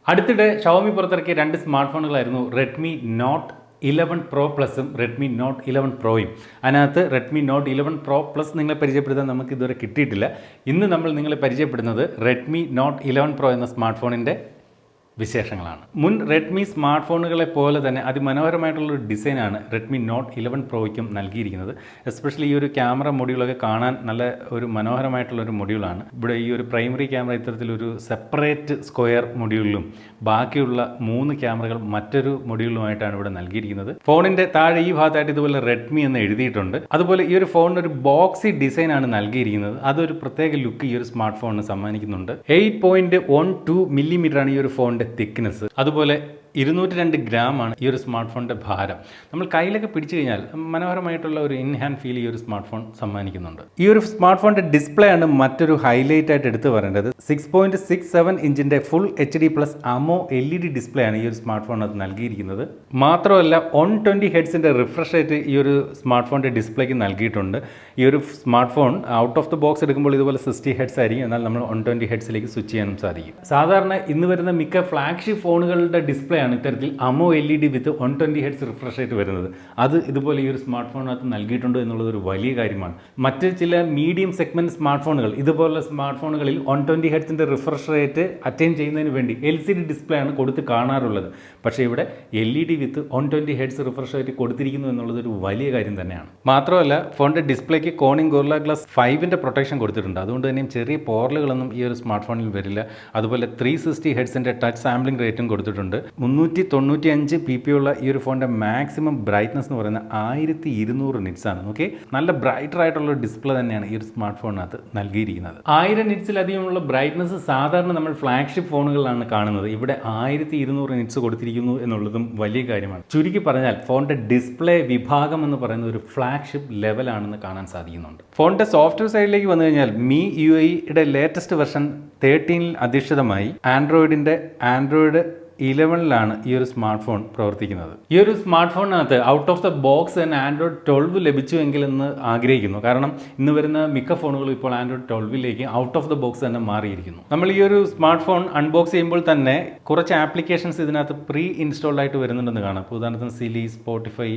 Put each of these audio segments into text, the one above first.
അടുത്തിടെ ഷവോമി പുറത്തിറക്കിയ രണ്ട് സ്മാർട്ട് ഫോണുകളായിരുന്നു റെഡ്മി നോട്ട് 11 പ്രോ പ്ലസും റെഡ്മി നോട്ട് 11 പ്രോയും. അതിനകത്ത് റെഡ്മി നോട്ട് 11 പ്രോ പ്ലസ് നിങ്ങളെ പരിചയപ്പെടുത്താൻ നമുക്ക് ഇതുവരെ കിട്ടിയിട്ടില്ല. ഇന്ന് നമ്മൾ നിങ്ങളെ പരിചയപ്പെടുന്നത് റെഡ്മി നോട്ട് 11 പ്രോ എന്ന സ്മാർട്ട് ഫോണിൻ്റെ വിശേഷങ്ങളാണ്. മുൻ റെഡ്മി സ്മാർട്ട് ഫോണുകളെ പോലെ തന്നെ അതിമനോഹരമായിട്ടുള്ളൊരു ഡിസൈനാണ് റെഡ്മി നോട്ട് 11 പ്രോയ്ക്കും നൽകിയിരിക്കുന്നത്. എസ്പെഷ്യലി ഈ ഒരു ക്യാമറ മൊഡ്യൂളൊക്കെ കാണാൻ നല്ല ഒരു മനോഹരമായിട്ടുള്ളൊരു മൊഡ്യൂളാണ്. ഇവിടെ ഈ ഒരു പ്രൈമറി ക്യാമറ ഇത്തരത്തിലൊരു സെപ്പറേറ്റ് സ്ക്വയർ മൊഡ്യൂളിലും ബാക്കിയുള്ള 3 ക്യാമറകൾ മറ്റൊരു മൊഡ്യൂളിലുമായിട്ടാണ് ഇവിടെ നൽകിയിരിക്കുന്നത്. ഫോണിൻ്റെ താഴെ ഈ ഭാഗത്തായിട്ട് ഇതുപോലെ റെഡ്മി എന്ന് എഴുതിയിട്ടുണ്ട്. അതുപോലെ ഈ ഒരു ഫോണിന് ഒരു ബോക്സി ഡിസൈനാണ് നൽകിയിരിക്കുന്നത്. അതൊരു പ്രത്യേക ലുക്ക് ഈ ഒരു സ്മാർട്ട് ഫോണിന് സമ്മാനിക്കുന്നുണ്ട്. 8.12 മില്ലിമീറ്ററാണ് ഈ ഒരു ഫോണിൻ്റെ തിക്നെസ്. അതുപോലെ 202 ഗ്രാമാണ് ഈ ഒരു സ്മാർട്ട് ഫോണിൻ്റെ ഭാരം. നമ്മൾ കയ്യിലൊക്കെ പിടിച്ചു കഴിഞ്ഞാൽ മനോഹരമായിട്ടുള്ള ഒരു ഇൻ ഹാൻഡ് ഫീൽ ഈ ഒരു സ്മാർട്ട് ഫോൺ സമ്മാനിക്കുന്നുണ്ട്. ഈ ഒരു സ്മാർട്ട് ഫോണിൻ്റെ ഡിസ്പ്ലേ ആണ് മറ്റൊരു ഹൈലൈറ്റ് ആയിട്ട് എടുത്തു പറയേണ്ടത്. 6.67 ഇഞ്ചിൻ്റെ full HD+ AMO LED display ആണ് ഈ ഒരു സ്മാർട്ട് ഫോണിനകത്ത് നൽകിയിരിക്കുന്നത്. മാത്രമല്ല 120 ഹെഡ്സിൻ്റെ റിഫ്രഷ് റേറ്റ് ഈ ഒരു സ്മാർട്ട് ഫോണിൻ്റെ ഡിസ്പ്ലേക്ക് നൽകിയിട്ടുണ്ട്. ഈ ഒരു smart phone out of the box എടുക്കുമ്പോൾ ഇതുപോലെ 60 ഹെഡ്സ് ആയിരിക്കും, എന്നാൽ നമ്മൾ 120 ഹെഡ്സിലേക്ക് സ്വിച്ച് ചെയ്യാനും സാധിക്കും. സാധാരണ ഇന്ന് വരുന്ന മിക്ക ഫ്ലാഗ്ഷിപ്പ് ഫോണുകളുടെ ഡിസ്പ്ലേ ആണ് ഇത്തരത്തിൽ AMO LED വിത്ത് 120 ഹെഡ്സ് റിഫ്രഷ് റേറ്റ് വരുന്നത്. അത് ഇതുപോലെ ഈ ഒരു സ്മാർട്ട് ഫോണിനകത്ത് നൽകിയിട്ടുണ്ട് എന്നുള്ളത് ഒരു വലിയ കാര്യമാണ്. മറ്റ് ചില മീഡിയം സെഗ്മെൻറ്റ് സ്മാർട്ട് ഫോണുകൾ ഇതുപോലുള്ള സ്മാർട്ട് ഫോണുകളിൽ 120 ഹെഡ്സിൻ്റെ റിഫ്രഷ് റേറ്റ് അറ്റൈൻ ചെയ്യുന്നതിന് വേണ്ടി LCD ഡിസ്പ്ലേ ആണ് കൊടുത്ത് കാണാറുള്ളത്. പക്ഷേ ഇവിടെ LED വിത്ത് 120 ഹെഡ്സ് റിഫ്രഷ് റേറ്റ് കൊടുത്തിരിക്കുന്നു എന്നുള്ളത് ഒരു വലിയ കാര്യം തന്നെയാണ്. മാത്രമല്ല ഫോണിൻ്റെ ഡിസ്പ്ലേക്ക് കോണിംഗ് ഗൊറില്ല ഗ്ലാസ് 5ൻ്റെ പ്രൊട്ടക്ഷൻ കൊടുത്തിട്ടുണ്ട്. അതുകൊണ്ട് തന്നെയും ചെറിയ പോറലുകളൊന്നും ഈ ഒരു സ്മാർട്ട് ഫോണിൽ വരില്ല. അതുപോലെ 360 ഹെഡ്സിൻ്റെ ടച്ച് സാമ്പിളിംഗ് റേറ്റും കൊടുത്തിട്ടുണ്ട്. 395 ppi ഉള്ള ഈ ഒരു ഫോണിൻ്റെ മാക്സിമം ബ്രൈറ്റ്നസ് എന്ന് പറയുന്നത് 1200 നിറ്റ്സ് ആണ്. ഓക്കെ, നല്ല ബ്രൈറ്റർ ആയിട്ടുള്ള ഡിസ്പ്ലേ തന്നെയാണ് ഈ ഒരു സ്മാർട്ട് ഫോണിനകത്ത് നൽകിയിരിക്കുന്നത്. 1000 നിറ്റ്സിലധികമുള്ള ബ്രൈറ്റ്നസ് സാധാരണ നമ്മൾ ഫ്ലാഗ്ഷിപ്പ് ഫോണുകളിലാണ് കാണുന്നത്. ഇവിടെ 1200 നിറ്റ്സ് കൊടുത്തിരിക്കുന്നു എന്നുള്ളതും വലിയ കാര്യമാണ്. ചുരുക്കി പറഞ്ഞാൽ ഫോണിൻ്റെ ഡിസ്പ്ലേ വിഭാഗം എന്ന് പറയുന്നത് ഒരു ഫ്ലാഗ്ഷിപ്പ് ലെവലാണെന്ന് കാണാൻ സാധിക്കുന്നുണ്ട്. ഫോണിൻ്റെ സോഫ്റ്റ്വെയർ സൈഡിലേക്ക് വന്നു കഴിഞ്ഞാൽ MIUIയുടെ ലേറ്റസ്റ്റ് വെർഷൻ 13 അധിഷ്ഠിതമായി ആൻഡ്രോയിഡ് 11 ഈ ഒരു സ്മാർട്ട് ഫോൺ പ്രവർത്തിക്കുന്നത്. ഈ ഒരു സ്മാർട്ട് ഫോണിനകത്ത് ഔട്ട് ഓഫ് ദ ബോക്സ് തന്നെ ആൻഡ്രോയിഡ് 12 ലഭിച്ചുവെങ്കിൽ എന്ന് ആഗ്രഹിക്കുന്നു. കാരണം ഇന്ന് വരുന്ന മിക്ക ഫോണുകളും ഇപ്പോൾ ആൻഡ്രോയിഡ് 12ലേക്ക് ഔട്ട് ഓഫ് ദ ബോക്സ് തന്നെ മാറിയിരിക്കുന്നു. നമ്മൾ ഈ ഒരു സ്മാർട്ട് ഫോൺ അൺബോക്സ് ചെയ്യുമ്പോൾ തന്നെ കുറച്ച് ആപ്ലിക്കേഷൻസ് ഇതിനകത്ത് പ്രീ ഇൻസ്റ്റാൾഡ് ആയിട്ട് വരുന്നുണ്ടെന്ന് കാണാം. ഉദാഹരണത്തിന് സിലി, സ്പോട്ടിഫൈ,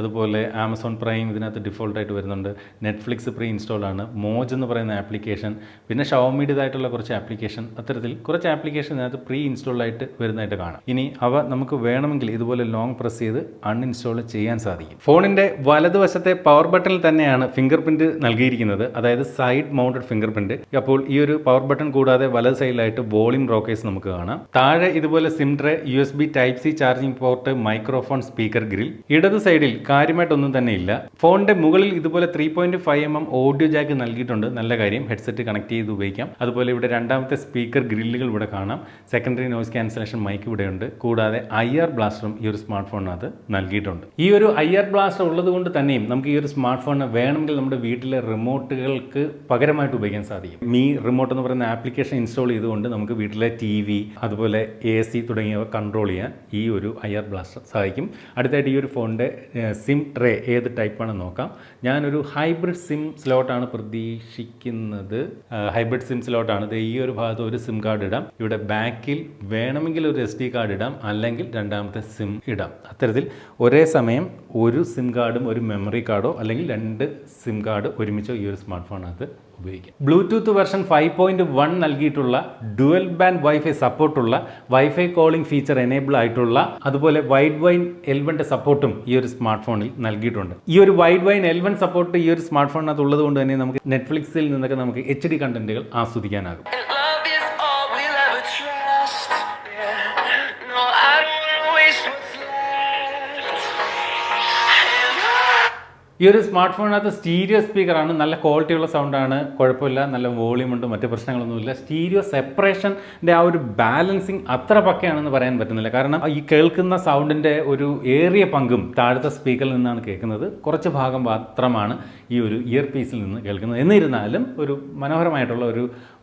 അതുപോലെ ആമസോൺ പ്രൈം ഇതിനകത്ത് ഡിഫോൾട്ടായിട്ട് വരുന്നുണ്ട്. നെറ്റ്ഫ്ലിക്സ് പ്രീ ഇൻസ്റ്റാൾഡ് ആണ്. മോജ് എന്ന് പറയുന്ന ആപ്ലിക്കേഷൻ, പിന്നെ ഷവോമിയുടേതായിട്ടുള്ള കുറച്ച് ആപ്ലിക്കേഷൻ, അത്തരത്തിൽ കുറച്ച് ആപ്ലിക്കേഷൻ ഇതിനകത്ത് പ്രീ ഇൻസ്റ്റാൾഡ് ആയിട്ട് വരുന്നതായിട്ട് കാണാം. ഇനി അവ നമുക്ക് വേണമെങ്കിൽ ഇതുപോലെ ലോങ് പ്രസ് ചെയ്ത് അൺഇൻസ്റ്റാൾ ചെയ്യാൻ സാധിക്കും. ഫോണിൻ്റെ വലതുവശത്തെ പവർ ബട്ടണിൽ തന്നെയാണ് ഫിംഗർ പ്രിന്റ് നൽകിയിരിക്കുന്നത്, അതായത് സൈഡ് മൗണ്ടഡ് ഫിംഗർ പ്രിന്റ്. അപ്പോൾ ഈ ഒരു പവർ ബട്ടൺ കൂടാതെ വലത് സൈഡിലായിട്ട് വോളിയം റോക്കേഴ്സ് നമുക്ക് കാണാം. താഴെ ഇതുപോലെ SIM tray, USB Type-C charging port, microphone, speaker grille. ഇടത് സൈഡിൽ കാര്യമായിട്ടൊന്നും തന്നെ ഇല്ല. ഫോണിന്റെ മുകളിൽ ഇതുപോലെ 3.5 mm ഓഡിയോ ജാക്ക് നൽകിയിട്ടുണ്ട്. നല്ല കാര്യം, ഹെഡ്സെറ്റ് കണക്ട് ചെയ്ത് ഉപയോഗിക്കാം. അതുപോലെ ഇവിടെ രണ്ടാമത്തെ സ്പീക്കർ ഗ്രില്ലുകൾ ഇവിടെ കാണാം. സെക്കൻഡറി നോയ്സ് ക്യാൻസലേഷൻ മൈക്ക് ഇവിടെയുണ്ട്. കൂടാതെ IR ബ്ലാസ്റ്ററും ഈ ഒരു സ്മാർട്ട് ഫോണിനകത്ത് നൽകിയിട്ടുണ്ട്. ഈ ഒരു IR ബ്ലാസ്റ്റർ ഉള്ളത് കൊണ്ട് തന്നെയും നമുക്ക് ഈ ഒരു സ്മാർട്ട് ഫോണിന് വേണമെങ്കിൽ നമ്മുടെ വീട്ടിലെ റിമോട്ടുകൾക്ക് പകരമായിട്ട് ഉപയോഗിക്കാൻ സാധിക്കും. റിമോട്ട് എന്ന് പറയുന്ന ആപ്ലിക്കേഷൻ ഇൻസ്റ്റാൾ ചെയ്തുകൊണ്ട് നമുക്ക് വീട്ടിലെ TV, അതുപോലെ AC തുടങ്ങിയവ കൺട്രോൾ ചെയ്യാൻ ഈ ഒരു IR ബ്ലാസ്റ്റർ സഹായിക്കും. അടുത്തായിട്ട് ഈ ഒരു ഫോണിൻ്റെ സിം ട്രേ ഏത് ടൈപ്പാണെന്ന് നോക്കാം. ഞാനൊരു ഹൈബ്രിഡ് സിം സ്ലോട്ടാണ് പ്രതീക്ഷിക്കുന്നത്. ഹൈബ്രിഡ് സിം സ്ലോട്ടാണ്. ഈ ഒരു ഭാഗത്ത് ഒരു സിം കാർഡ് ഇടാം. ഇവിടെ ബാക്കിൽ വേണമെങ്കിൽ ഒരു SD കാർഡ് ഇടാം, അല്ലെങ്കിൽ രണ്ടാമത്തെ സിം ഇടാം. അത്തരത്തിൽ ഒരേ സമയം ഒരു സിം കാർഡും ഒരു മെമ്മറി കാർഡോ അല്ലെങ്കിൽ 2 സിം കാർഡ് ഒരുമിച്ചോ ഈ ഒരു സ്മാർട്ട് ഫോണിനകത്ത് ഉപയോഗിക്കാം. ബ്ലൂടൂത്ത് വെർഷൻ 5.1 നൽകിയിട്ടുള്ള ഡുവൽ ബാൻഡ് വൈഫൈ സപ്പോർട്ടുള്ള വൈഫൈ കോളിംഗ് ഫീച്ചർ എനേബിൾ ആയിട്ടുള്ള, അതുപോലെ വൈഡ് വൈൻ L1 സപ്പോർട്ടും ഈ ഒരു സ്മാർട്ട് ഫോണിൽ നൽകിയിട്ടുണ്ട്. ഈ ഒരു വൈഡ് വൈൻ L1 സപ്പോർട്ട് ഈ ഒരു സ്മാർട്ട് ഫോണിനകത്ത് ഉള്ളത് കൊണ്ട് തന്നെ നമുക്ക് നെറ്റ്ഫ്ലിക്സിൽ നിന്നൊക്കെ നമുക്ക് HD കണ്ടന്റുകൾ ആസ്വദിക്കാനാകും. ഈ ഒരു സ്മാർട്ട് ഫോണിനകത്ത് സ്റ്റീരിയോ സ്പീക്കറാണ്. നല്ല ക്വാളിറ്റിയുള്ള സൗണ്ടാണ്, കുഴപ്പമില്ല, നല്ല വോളിയം ഉണ്ട്, മറ്റ് പ്രശ്നങ്ങളൊന്നുമില്ല. സ്റ്റീരിയോ സെപ്പറേഷൻ്റെ ആ ഒരു ബാലൻസിങ് അത്ര പക്കയാണെന്ന് പറയാൻ പറ്റുന്നില്ല. കാരണം ഈ കേൾക്കുന്ന സൗണ്ടിൻ്റെ ഒരു ഏറിയ പങ്കും താഴത്തെ സ്പീക്കറിൽ നിന്നാണ് കേൾക്കുന്നത്. കുറച്ച് ഭാഗം മാത്രമാണ് ഈ ഒരു ഇയർ പീസിൽ നിന്ന് കേൾക്കുന്നത്. എന്നിരുന്നാലും ഒരു മനോഹരമായിട്ടുള്ള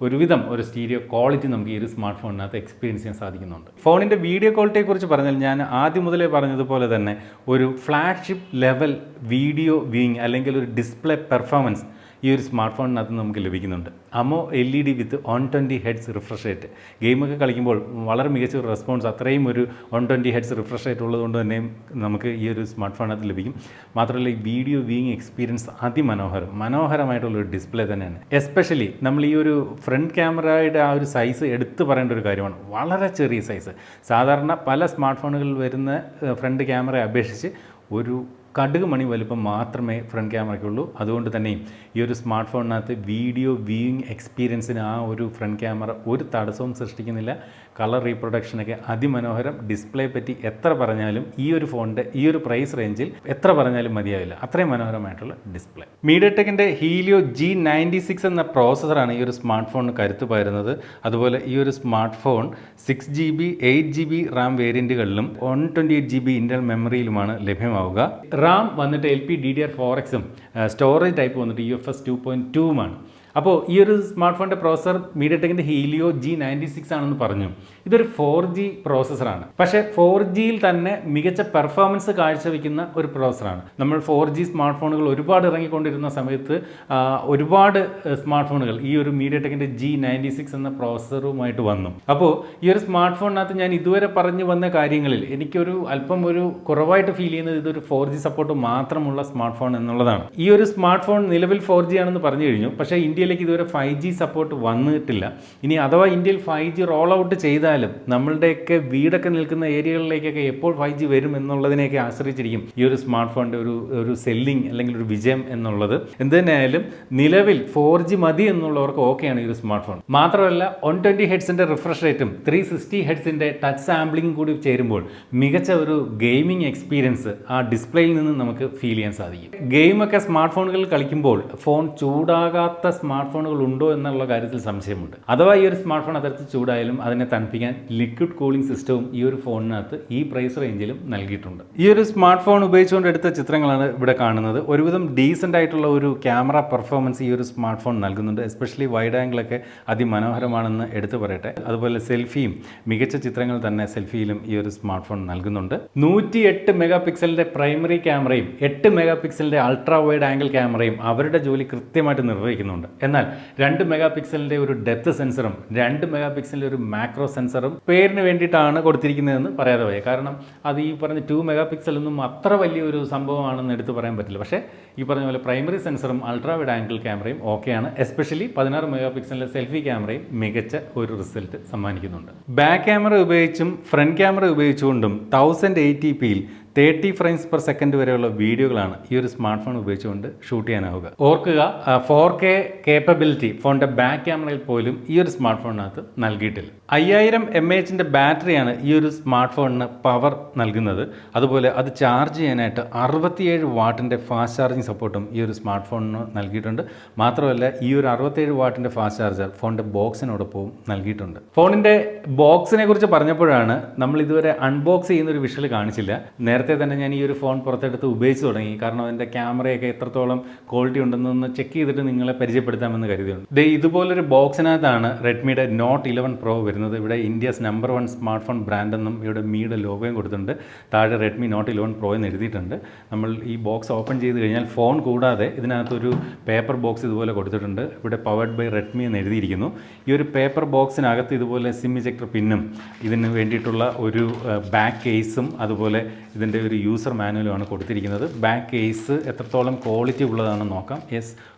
ഒരുവിധം ഒരു സ്റ്റീരിയോ ക്വാളിറ്റി നമുക്ക് ഈ ഒരു സ്മാർട്ട് ഫോണിനകത്ത് എക്സ്പീരിയൻസ് ചെയ്യാൻ സാധിക്കുന്നുണ്ട്. ഫോണിൻ്റെ വീഡിയോ ക്വാളിറ്റിയെക്കുറിച്ച് പറഞ്ഞാൽ ഞാൻ ആദ്യം മുതലേ പറഞ്ഞതുപോലെ തന്നെ ഒരു ഫ്ലാഗ്ഷിപ്പ് ലെവൽ വീഡിയോ വ്യൂയിങ് അല്ലെങ്കിൽ ഒരു ഡിസ്പ്ലേ പെർഫോമൻസ് ഈ ഒരു സ്മാർട്ട് ഫോണിനകത്ത് നമുക്ക് ലഭിക്കുന്നുണ്ട്. അമോ LED വിത്ത് 120 ഹെഡ്സ് റിഫ്രഷ് റേറ്റ്. ഗെയിമൊക്കെ കളിക്കുമ്പോൾ വളരെ മികച്ച ഒരു റെസ്പോൺസ്, അത്രയും ഒരു 120 ഹെഡ്സ് റിഫ്രഷ് റേറ്റ് ഉള്ളതുകൊണ്ട് തന്നെ നമുക്ക് ഈ ഒരു സ്മാർട്ട് ഫോണിനകത്ത് ലഭിക്കും. മാത്രമല്ല ഈ വീഡിയോ വ്യൂയിങ് എക്സ്പീരിയൻസ് മനോഹരമായിട്ടുള്ളൊരു ഡിസ്പ്ലേ തന്നെയാണ്. എസ്പെഷ്യലി നമ്മൾ ഈ ഒരു ഫ്രണ്ട് ക്യാമറയുടെ ആ ഒരു സൈസ് എടുത്തു പറയേണ്ട ഒരു കാര്യമാണ്. വളരെ ചെറിയ സൈസ്. സാധാരണ പല സ്മാർട്ട് ഫോണുകളിൽ വരുന്ന ഫ്രണ്ട് ക്യാമറയെ അപേക്ഷിച്ച് ഒരു കടുക് മണി വലുപ്പം മാത്രമേ ഫ്രണ്ട് ക്യാമറയ്ക്കുള്ളൂ. അതുകൊണ്ട് തന്നെയും ഈ ഒരു സ്മാർട്ട് ഫോണിനകത്ത് വീഡിയോ വ്യൂയിങ് എക്സ്പീരിയൻസിന് ആ ഒരു ഫ്രണ്ട് ക്യാമറ ഒരു തടസ്സവും സൃഷ്ടിക്കുന്നില്ല. കളർ റീപ്രൊഡക്ഷനൊക്കെ അതിമനോഹരം. ഡിസ്പ്ലേ പറ്റി എത്ര പറഞ്ഞാലും ഈ ഒരു ഫോണിൻ്റെ ഈ ഒരു പ്രൈസ് റേഞ്ചിൽ എത്ര പറഞ്ഞാലും മതിയാവില്ല. അത്രയും മനോഹരമായിട്ടുള്ള ഡിസ്പ്ലേ. മീഡിയടെക്കിൻ്റെ ഹീലിയോ G96 എന്ന പ്രോസസ്സറാണ് ഈ ഒരു സ്മാർട്ട് ഫോണിന് കരുത്ത് പകരുന്നത്. അതുപോലെ ഈ ഒരു smart phone 6GB 8GB RAM വേരിയൻറ്റുകളിലും 128GB ഇൻ്റർണൽ മെമ്മറിയിലുമാണ് ലഭ്യമാവുക. റാം വന്നിട്ട് LPDDR4X സ്റ്റോറേജ് ടൈപ്പ് വന്നിട്ട് UFS 2.2 അപ്പോൾ ഈ ഒരു സ്മാർട്ട് ഫോണിൻ്റെ പ്രോസസ്സർ മീഡിയടെക്കിൻ്റെ ഹീലിയോ G96 ആണെന്ന് പറഞ്ഞു. ഇതൊരു 4G പ്രോസസ്സറാണ്. പക്ഷേ 4Gയിൽ തന്നെ മികച്ച പെർഫോമൻസ് കാഴ്ചവെക്കുന്ന ഒരു പ്രോസസ്സറാണ്. നമ്മൾ 4G സ്മാർട്ട് ഫോണുകൾ ഒരുപാട് ഇറങ്ങിക്കൊണ്ടിരുന്ന സമയത്ത് ഒരുപാട് സ്മാർട്ട് ഫോണുകൾ ഈ ഒരു മീഡിയടെക്കിൻ്റെ G96 എന്ന പ്രോസസ്സറുമായിട്ട് വന്നു. അപ്പോൾ ഈ ഒരു സ്മാർട്ട് ഫോണിനകത്ത് ഞാൻ ഇതുവരെ പറഞ്ഞു വന്ന കാര്യങ്ങളിൽ എനിക്കൊരു അല്പം ഒരു കുറവായിട്ട് ഫീൽ ചെയ്യുന്നത് ഇതൊരു 4G സപ്പോർട്ട് മാത്രമുള്ള സ്മാർട്ട് ഫോൺ എന്നുള്ളതാണ്. ഈ ഒരു സ്മാർട്ട് ഫോൺ നിലവിൽ 4G ആണെന്ന് പറഞ്ഞു കഴിഞ്ഞു. പക്ഷേ ഇന്ത്യയിലേക്ക് ഇതുവരെ 5G സപ്പോർട്ട് വന്നിട്ടില്ല. ഇനി അഥവാ ഇന്ത്യയിൽ 5G റോൾ ഔട്ട് ചെയ്താലും നമ്മളുടെയൊക്കെ വീടൊക്കെ നിൽക്കുന്ന ഏരിയകളിലേക്കൊക്കെ എപ്പോൾ 5G വരും എന്നുള്ളതിനെയൊക്കെ ആശ്രയിച്ചിരിക്കും ഈ ഒരു സ്മാർട്ട് ഫോണിൻ്റെ ഒരു സെല്ലിംഗ് അല്ലെങ്കിൽ ഒരു വിജയം എന്നുള്ളത്. എന്ത് തന്നെയായാലും നിലവിൽ 4G മതി എന്നുള്ളവർക്ക് ഓക്കെയാണ് ഈ ഒരു സ്മാർട്ട് ഫോൺ. മാത്രമല്ല 120 ഹെഡ്സിൻ്റെ റിഫ്രഷ് റേറ്റും 360 ഹെഡ്സിൻ്റെ ടച്ച് സാമ്പിളിംഗും കൂടി ചേരുമ്പോൾ മികച്ച ഒരു ഗെയിമിംഗ് എക്സ്പീരിയൻസ് ആ ഡിസ്പ്ലേയിൽ നിന്ന് നമുക്ക് ഫീൽ ചെയ്യാൻ സാധിക്കും. ഗെയിമൊക്കെ സ്മാർട്ട് ഫോണുകളിൽ കളിക്കുമ്പോൾ ഫോൺ ചൂടാകാത്ത സ്മാർട്ട് ഫോണുകൾ ഉണ്ടോ എന്നുള്ള കാര്യത്തിൽ സംശയമുണ്ട്. അഥവാ ഈ ഒരു സ്മാർട്ട് ഫോൺ അതിർത്തി ചൂടായാലും അതിനെ തണുപ്പിക്കാൻ ലിക്വിഡ് കൂളിംഗ് സിസ്റ്റവും ഈ ഒരു ഫോണിനകത്ത് ഈ പ്രൈസ് റേഞ്ചിലും നൽകിയിട്ടുണ്ട്. ഈ ഒരു സ്മാർട്ട് ഫോൺ ഉപയോഗിച്ചുകൊണ്ട് എടുത്ത ചിത്രങ്ങളാണ് ഇവിടെ കാണുന്നത്. ഒരുവിധം ഡീസൻ്റ് ആയിട്ടുള്ള ഒരു ക്യാമറ പെർഫോമൻസ് ഈ ഒരു സ്മാർട്ട് ഫോൺ നൽകുന്നുണ്ട്. എസ്പെഷ്യലി വൈഡ് ആംഗിളൊക്കെ അതിമനോഹരമാണെന്ന് എടുത്തു പറയട്ടെ. അതുപോലെ സെൽഫിയും മികച്ച ചിത്രങ്ങൾ തന്നെ സെൽഫിയിലും ഈ ഒരു സ്മാർട്ട് ഫോൺ നൽകുന്നുണ്ട്. 108 മെഗാ പിക്സലിൻ്റെ പ്രൈമറി ക്യാമറയും 8 മെഗാ പിക്സലിൻ്റെ അൾട്രാ വൈഡ് ആംഗിൾ ക്യാമറയും അവരുടെ ജോലി കൃത്യമായിട്ട് നിർവഹിക്കുന്നുണ്ട്. എന്നാൽ 2 മെഗാ പിക്സലിൻ്റെ ഒരു ഡെപ്ത് സെൻസറും 2 മെഗാ പിക്സലിൻ്റെ ഒരു മാക്രോ സെൻസറും പേരിന് വേണ്ടിയിട്ടാണ് കൊടുത്തിരിക്കുന്നതെന്ന് പറയാതെ പോയി. കാരണം അത് ഈ പറഞ്ഞ 2 മെഗാ പിക്സൽ ഒന്നും അത്ര വലിയൊരു സംഭവമാണെന്ന് എടുത്ത് പറയാൻ പറ്റില്ല. പക്ഷേ ഈ പറഞ്ഞ പോലെ പ്രൈമറി സെൻസറും അൾട്രാ വൈഡ് ആംഗിൾ ക്യാമറയും ഓക്കെയാണ്. എസ്പെഷ്യലി 16 മെഗാ പിക്സലിൻ്റെ സെൽഫി ക്യാമറയും മികച്ച ഒരു റിസൾട്ട് സമ്മാനിക്കുന്നുണ്ട്. ബാക്ക് ക്യാമറ ഉപയോഗിച്ചും ഫ്രണ്ട് ക്യാമറ ഉപയോഗിച്ചുകൊണ്ടും 1080pയിൽ 30 ഫ്രെയിംസ് പെർ സെക്കൻഡ് വരെയുള്ള വീഡിയോകളാണ് ഈ ഒരു സ്മാർട്ട് ഫോൺ ഉപയോഗിച്ചുകൊണ്ട് ഷൂട്ട് ചെയ്യാനാവുക. ഓർക്കുക 4K കേപ്പബിലിറ്റി ഫോണിൻ്റെ ബാക്ക് ക്യാമറയിൽ പോലും ഈ ഒരു സ്മാർട്ട് ഫോണിനകത്ത് നൽകിയിട്ടില്ല. 5000 mAh ബാറ്ററിയാണ് ഈ ഒരു സ്മാർട്ട് ഫോണിന് പവർ നൽകുന്നത്. അതുപോലെ അത് ചാർജ് ചെയ്യാനായിട്ട് 67 വാട്ടിൻ്റെ ഫാസ്റ്റ് ചാർജിങ് സപ്പോർട്ടും ഈ ഒരു സ്മാർട്ട് ഫോണിന് നൽകിയിട്ടുണ്ട്. മാത്രമല്ല ഈ ഒരു 67 വാട്ടിൻ്റെ ഫാസ്റ്റ് ചാർജർ ഫോണിൻ്റെ ബോക്സിനോടൊപ്പവും നൽകിയിട്ടുണ്ട്. ഫോണിൻ്റെ ബോക്സിനെ കുറിച്ച് പറഞ്ഞപ്പോഴാണ് നമ്മൾ ഇതുവരെ അൺബോക്സ് ചെയ്യുന്നൊരു വിഷ്വൽ കാണിച്ചില്ല. നേരത്തെ തന്നെ ഞാൻ ഈ ഒരു ഫോൺ പുറത്തെടുത്ത് ഉപയോഗിച്ച് തുടങ്ങി. കാരണം അതിൻ്റെ ക്യാമറയൊക്കെ എത്രത്തോളം ക്വാളിറ്റി ഉണ്ടെന്നൊന്ന് ചെക്ക് ചെയ്തിട്ട് നിങ്ങളെ പരിചയപ്പെടുത്താമെന്ന് കരുതിയുണ്ട്. ഇതുപോലൊരു ബോക്സിനകത്താണ് റെഡ്മിയുടെ നോട്ട് 11 പ്രോ വരുന്നത്. ഇവിടെ ഇന്ത്യസ് നമ്പർ 1 സ്മാർട്ട് ഫോൺ ബ്രാൻഡെന്നും ഇവിടെ മിയുടെ ലോഗോയും കൊടുത്തിട്ടുണ്ട്. താഴെ റെഡ്മി നോട്ട് 11 പ്രോ എന്ന് എഴുതിയിട്ടുണ്ട്. നമ്മൾ ഈ ബോക്സ് ഓപ്പൺ ചെയ്ത് കഴിഞ്ഞാൽ ഫോൺ കൂടാതെ ഇതിനകത്തൊരു പേപ്പർ ബോക്സ് ഇതുപോലെ കൊടുത്തിട്ടുണ്ട്. ഇവിടെ പവർഡ് ബൈ റെഡ്മി എന്ന് എഴുതിയിരിക്കുന്നു. ഈ ഒരു പേപ്പർ ബോക്സിനകത്ത് ഇതുപോലെ സിം ഇജക്ടർ പിന്നും ഇതിന് വേണ്ടിയിട്ടുള്ള ഒരു ബാക്ക് കേസും അതുപോലെ ഇതിൻ്റെ ഒരു യൂസർ മാനുവലുമാണ് കൊടുത്തിരിക്കുന്നത്. ബാക്ക് കേസ് എത്രത്തോളം ക്വാളിറ്റി ഉള്ളതാണെന്ന് നോക്കാം.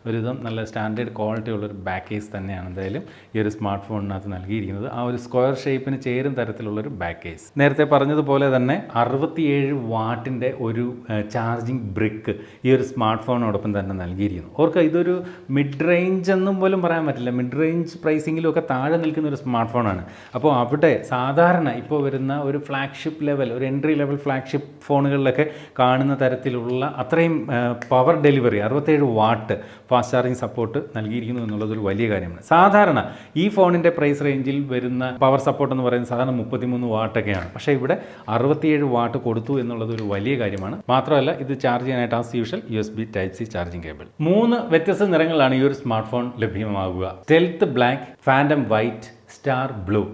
ഒരുവിധം നല്ല സ്റ്റാൻഡേർഡ് ക്വാളിറ്റി ഉള്ളൊരു ബാക്ക് കേസ് തന്നെയാണ് എന്തായാലും ഈ ഒരു സ്മാർട്ട് ഫോണിനകത്ത് നൽകിയിരിക്കുന്നത്. ആ ഒരു സ്ക്വയർ ഷേപ്പിന് ചേരും തരത്തിലുള്ളൊരു ബാക്ക് കേസ്. നേരത്തെ പറഞ്ഞതുപോലെ തന്നെ 67 വാട്ടിൻ്റെ ഒരു ചാർജിങ് ബ്രിക്ക് ഈ ഒരു സ്മാർട്ട് ഫോണിനോടൊപ്പം തന്നെ നൽകിയിരിക്കുന്നു. ഓർക്കുക ഇതൊരു മിഡ് റേഞ്ച് എന്നും പോലും പറയാൻ പറ്റില്ല. മിഡ് റേഞ്ച് പ്രൈസിങ്ങിലും ഒക്കെ താഴെ നിൽക്കുന്ന ഒരു സ്മാർട്ട് ഫോണാണ്. അപ്പോൾ അവിടെ സാധാരണ ഇപ്പോൾ വരുന്ന ഒരു ഫ്ലാഗ്ഷിപ്പ് ലെവൽ ഒരു എൻട്രി ലെവൽ ഫ്ലാഗ്ഷിപ്പ് ഫോണുകളിലൊക്കെ കാണുന്ന തരത്തിലുള്ള അത്രയും power delivery 67 what fast charging support നൽകിയിരിക്കുന്നു എന്നുള്ളതൊരു വലിയ കാര്യമാണ്. സാധാരണ ഈ ഫോണിൻ്റെ പ്രൈസ് റേഞ്ചിൽ വരുന്ന പവർ സപ്പോർട്ട് എന്ന് പറയുന്നത് സാധാരണ 33 വാട്ടൊക്കെയാണ്. പക്ഷേ ഇവിടെ 67 വാട്ട് കൊടുത്തു എന്നുള്ളത് ഒരു വലിയ കാര്യമാണ്. മാത്രമല്ല ഇത് ചാർജ് ചെയ്യാനായിട്ട് as usual USB Type-C charging cable. 3 വ്യത്യസ്ത നിറങ്ങളാണ് ഈ ഒരു സ്മാർട്ട് ഫോൺ ലഭ്യമാകുക. Stealth black, phantom white, star blue.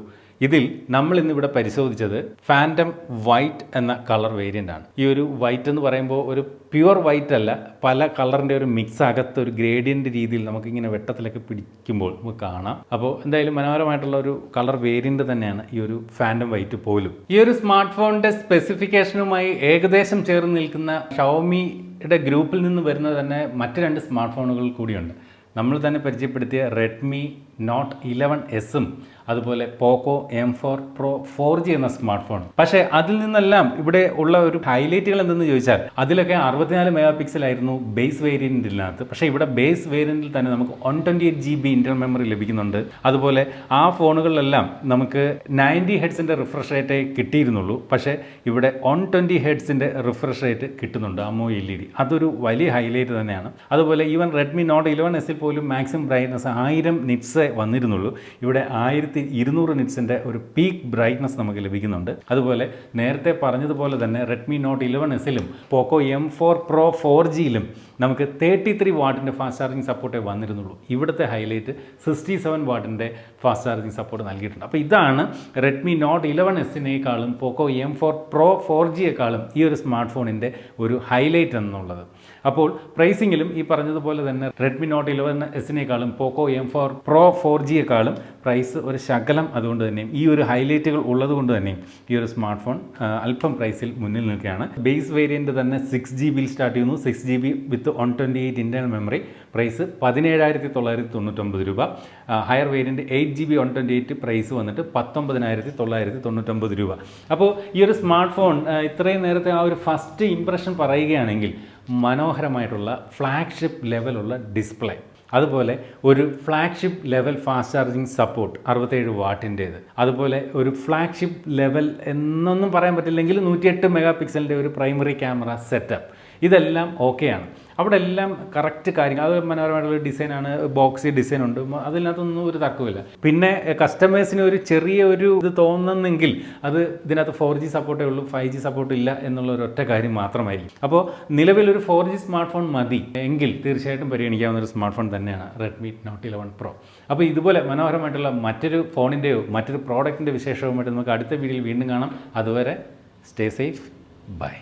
ഇതിൽ നമ്മൾ ഇന്നിവിടെ പരിശോധിച്ചത് ഫാൻറ്റം വൈറ്റ് എന്ന കളർ വേരിയൻ്റ് ആണ്. ഈ ഒരു വൈറ്റ് എന്ന് പറയുമ്പോൾ ഒരു പ്യുവർ വൈറ്റ് അല്ല, പല കളറിൻ്റെ ഒരു മിക്സ് അകത്ത് ഒരു ഗ്രേഡിയൻ്റ് രീതിയിൽ നമുക്കിങ്ങനെ വെട്ടത്തിലൊക്കെ പിടിക്കുമ്പോൾ നമുക്ക് കാണാം. അപ്പോൾ എന്തായാലും മനോഹരമായിട്ടുള്ള ഒരു കളർ വേരിയൻ്റ് തന്നെയാണ് ഈ ഒരു ഫാൻറ്റം വൈറ്റ് പോലും. ഈ ഒരു സ്മാർട്ട് ഫോണിൻ്റെ സ്പെസിഫിക്കേഷനുമായി ഏകദേശം ചേർന്ന് നിൽക്കുന്ന ഷവോമിയുടെ ഗ്രൂപ്പിൽ നിന്ന് വരുന്ന തന്നെ മറ്റ് 2 സ്മാർട്ട് ഫോണുകൾ കൂടിയുണ്ട്. നമ്മൾ തന്നെ പരിചയപ്പെടുത്തിയ റെഡ്മി നോട്ട് 11 അതുപോലെ പോക്കോ M4 Pro 4G എന്ന സ്മാർട്ട് ഫോൺ. പക്ഷേ അതിൽ നിന്നെല്ലാം ഇവിടെ ഉള്ള ഒരു ഹൈലൈറ്റുകൾ എന്തെന്ന് ചോദിച്ചാൽ അതിലൊക്കെ 64 മെഗാ പിക്സൽ ആയിരുന്നു ബേസ് വേരിയൻറ്റിനകത്ത്. പക്ഷേ ഇവിടെ ബേസ് വേരിയൻറ്റിൽ തന്നെ നമുക്ക് 128 GB ഇൻറ്റർണൽ മെമ്മറി ലഭിക്കുന്നുണ്ട്. അതുപോലെ ആ ഫോണുകളിലെല്ലാം നമുക്ക് 90 ഹെഡ്സിൻ്റെ റിഫ്രഷ് റേറ്റേ കിട്ടിയിരുന്നുള്ളൂ. പക്ഷേ ഇവിടെ 120 ഹെഡ്സിൻ്റെ റിഫ്രഷ് റേറ്റ് കിട്ടുന്നുണ്ട് AMOLED LED. അതൊരു വലിയ ഹൈലൈറ്റ് തന്നെയാണ്. അതുപോലെ ഈവൻ റെഡ്മി നോട്ട് 11 പോലും മാക്സിമം ബ്രൈറ്റ്നസ് 1000 നിറ്റ്സേ വന്നിരുന്നുള്ളൂ. ഇവിടെ 1200 നിറ്റ്സിൻ്റെ ഒരു പീക്ക് ബ്രൈറ്റ്നസ് നമുക്ക് ലഭിക്കുന്നുണ്ട്. അതുപോലെ നേരത്തെ പറഞ്ഞതുപോലെ തന്നെ Redmi not 11 Poco M4 Pro 4Gയിലും നമുക്ക് 33 വാട്ടിൻ്റെ ഫാസ്റ്റ് ചാർജിങ് സപ്പോർട്ടേ വന്നിരുന്നുള്ളൂ. ഇവിടുത്തെ ഹൈലൈറ്റ് 67 വാട്ടിൻ്റെ ഫാസ്റ്റ് ചാർജിങ് സപ്പോർട്ട് നൽകിയിട്ടുണ്ട്. അപ്പോൾ ഇതാണ് Redmi not 11 Poco M4 Pro 4Gയേക്കാളും ഈ ഒരു സ്മാർട്ട് ഫോണിൻ്റെ ഒരു ഹൈലൈറ്റ് എന്നുള്ളത്. അപ്പോൾ പ്രൈസിങ്ങിലും ഈ പറഞ്ഞതുപോലെ തന്നെ Redmi not 11 Poco M4 Pro 4Gയേക്കാളും പ്രൈസ് ഒരു ശകലം അതുകൊണ്ട് തന്നെയും ഈ ഒരു ഹൈലൈറ്റുകൾ ഉള്ളത് കൊണ്ട് തന്നെയും ഈ ഒരു സ്മാർട്ട് ഫോൺ അല്പം പ്രൈസിൽ മുന്നിൽ നിൽക്കുകയാണ്. ബേസ് വേരിയൻറ്റ് തന്നെ 6GB സ്റ്റാർട്ട് ചെയ്യുന്നു. 6GB വിത്ത് 128 ഇൻറ്റേർണൽ മെമ്മറി. പ്രൈസ് 17,999 രൂപ. ഹയർ വേരിയൻറ്റ് 8GB 128 പ്രൈസ് വന്നിട്ട് 19,999 രൂപ. അപ്പോൾ ഈ ഒരു സ്മാർട്ട് ഫോൺ ഇത്രയും നേരത്തെ ആ ഒരു ഫസ്റ്റ് ഇംപ്രഷൻ പറയുകയാണെങ്കിൽ മനോഹരമായിട്ടുള്ള ഫ്ലാഗ്ഷിപ്പ് ലെവലുള്ള ഡിസ്പ്ലേ, അതുപോലെ ഒരു flagship level fast charging support 67 വാട്ടിൻ്റേത്, അതുപോലെ ഒരു ഫ്ലാഗ്ഷിപ്പ് ലെവൽ എന്നൊന്നും പറയാൻ പറ്റില്ലെങ്കിൽ 108 മെഗാ പിക്സലിൻ്റെ ഒരു പ്രൈമറി ക്യാമറ സെറ്റപ്പ്, ഇതെല്ലാം ഓക്കെയാണ്. അവിടെ എല്ലാം കറക്റ്റ് കാര്യങ്ങൾ, അത് മനോഹരമായിട്ടുള്ള ഡിസൈനാണ്, ബോക്സി ഡിസൈൻ ഉണ്ട്, അതിനകത്തൊന്നും ഒരു തർക്കമില്ല. പിന്നെ കസ്റ്റമേഴ്സിന് ഒരു ചെറിയ ഒരു ഇത് തോന്നുന്നെങ്കിൽ അത് ഇതിനകത്ത് 4G സപ്പോർട്ടേ ഉള്ളൂ, 5G സപ്പോർട്ട് ഇല്ല എന്നുള്ള ഒരു ഒറ്റ കാര്യം മാത്രമായിരിക്കും. അപ്പോൾ നിലവിലൊരു 4G സ്മാർട്ട് ഫോൺ മതി എങ്കിൽ തീർച്ചയായിട്ടും പരിഗണിക്കാവുന്ന ഒരു സ്മാർട്ട് ഫോൺ തന്നെയാണ് റെഡ്മി നോട്ട് 11 Pro. അപ്പോൾ ഇതുപോലെ മനോഹരമായിട്ടുള്ള മറ്റൊരു ഫോണിൻ്റെയോ മറ്റൊരു പ്രോഡക്റ്റിൻ്റെ വിശേഷവുമായിട്ട് നമുക്ക് അടുത്ത വീഡിയോയിൽ വീണ്ടും കാണാം. അതുവരെ സ്റ്റേ സേഫ്, ബൈ.